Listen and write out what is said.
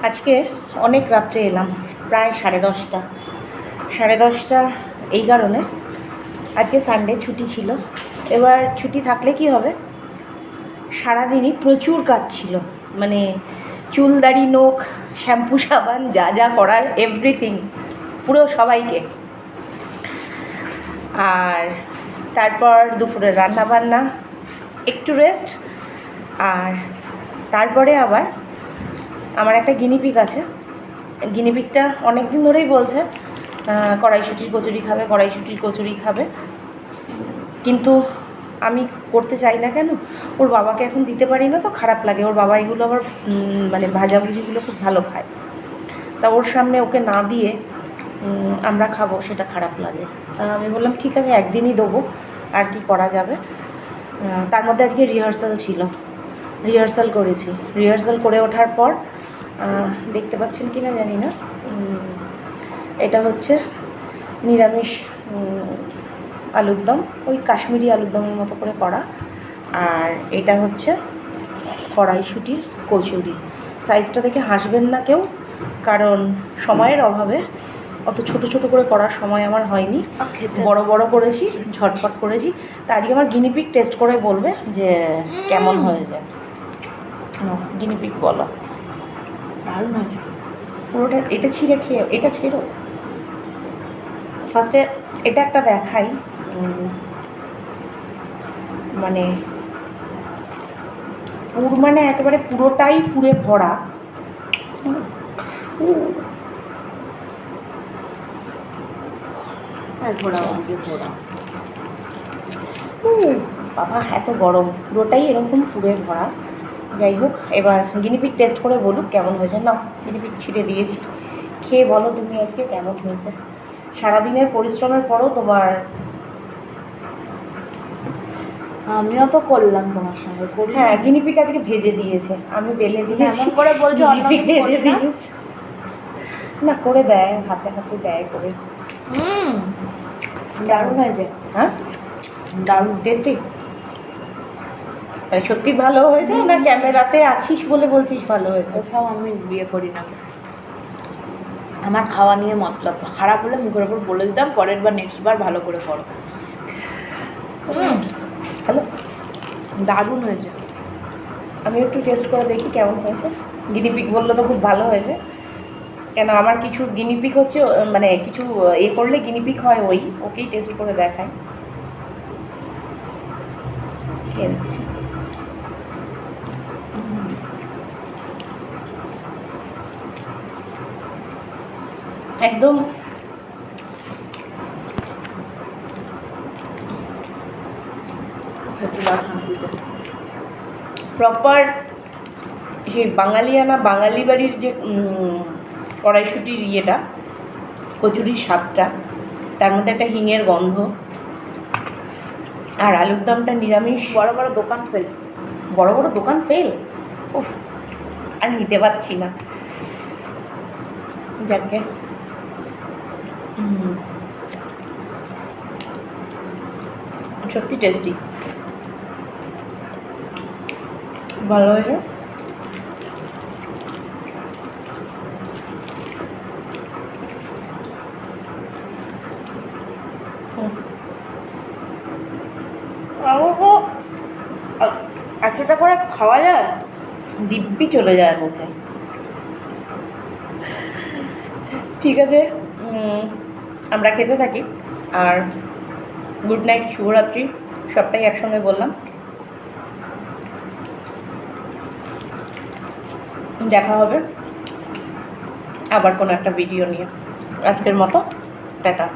আজকে অনেক রাত্রে এলাম, প্রায় 10:30 এই কারণে আজকে সানডে ছুটি ছিল। এবার ছুটি থাকলে কি হবে, সারাদিনই প্রচুর কাজ ছিল, মানে চুল দাড়ি নখ শ্যাম্পু সাবান যা যা করার এভরিথিং, পুরো সবাইকে। আর তারপর দুপুরে রান্না বান্না, একটু রেস্ট, আর তারপরে আবার আমার একটা গিনিপিগ আছে। গিনিপিগটা অনেক দিন ধরেই বলছে কড়াইশুঁটির কচুরি খাবে, কিন্তু আমি করতে চাই না। কেন? ওর বাবাকে এখন দিতে পারি না তো খারাপ লাগে। ওর বাবা এগুলো আবার মানে ভাজাভুজিগুলো খুব ভালো খায়, তা ওর সামনে ওকে না দিয়ে আমরা খাবো, সেটা খারাপ লাগে। আমি বললাম ঠিক আছে, একদিনই দেবো, আর কি করা যাবে। তার মধ্যে আজকে রিহার্সাল করেছি। রিহার্সাল করে ওঠার পর দেখতে পাচ্ছেন কি না জানি না, এটা হচ্ছে নিরামিষ আলুর দম, ওই কাশ্মীরি আলুর দমের মতো করে করা। আর এটা হচ্ছে কড়াইশুঁটির কচুরি। সাইজটা দেখে হাসবেন না কেউ, কারণ সময়ের অভাবে অত ছোট ছোট করে করার সময় আমার হয়নি, বড় বড় করেছি, ঝটপট করেছি। তা আজকে আমার গিনিপিগ টেস্ট করে বলবে যে কেমন হয়ে যায়। গিনিপিগ বলো। দারুণ হয়েছে পুরোটা। এটা ছিঁড়ে খেয়ে, এটা ছেড়ো, ফার্স্টে এটা একটা দেখাই। মানে মানে একেবারে পুরোটাই পুড়ে ভরা। বাবা এত গরম, পুরোটাই এরকম পুড়ে ভরা। যাই হোক, এবার গিনিপিগ টেস্ট করে বলুক কেমন হয়েছে। না, গিনিপিগ ছিঁড়ে দিয়েছি, খেয়ে বলো তুমি আজকে কেমন হয়েছে। সারাদিনের পরিশ্রমের পরও তোমার। আমিও তো করলাম তোমার সঙ্গে। হ্যাঁ, গিনিপিগ আজকে ভেজে দিয়েছে, আমি বেলে দিয়েছি করে বলছো গিনিপিগ ভেজে দিয়েছে। না, করে দেয়, হাতে হাতে দেয় করে। দারুণ হয়েছে। হ্যাঁ, দারুণ টেস্টি। সত্যি ভালো হয়েছে না ক্যামেরাতে আছিস বলে বলছিস ভালো হয়েছে? সব আমি বিয়ে করি না, আমার খাওয়া নিয়ে মতলব। খারাপ হলে মুখের ওপর বলে দিতাম, পরের বার নেক্সট বার ভালো করে করো। ভালো, দারুণ হয়েছে। আমি একটু টেস্ট করে দেখি কেমন হয়েছে। গিনিপিগ বললো তো খুব ভালো হয়েছে। কেন, আমার কিছু গিনিপিগ হচ্ছে, মানে কিছু এ করলে গিনিপিগ হয়, ওকেই টেস্ট করে দেখায়। খেয়ে দেখছি। একদম প্রপার সেই বাঙালিয়ানা, বাঙালি বাড়ির যে কড়াইশুঁটির ইয়েটা, কচুরির স্বাদটা, তার মধ্যে একটা হিঙের গন্ধ, আর আলুর দমটা নিরামিষ। বড় বড় দোকান ফেল, বড় বড় দোকান ফেল, উফ, আর নিতে পারছি না। যাকে সত্যি টেস্টি, ভালো হয়েছে। এতটা করে খাওয়া যায়, দিব্যি চলে যায় মুখে। ঠিক আছে, আমরা খেতে থাকি। আর গুড নাইট, শুভরাত্রি, সবটাই একসঙ্গে বললাম। দেখা হবে আবার কোনো একটা ভিডিও নিয়ে। আজকের মতো টাটা।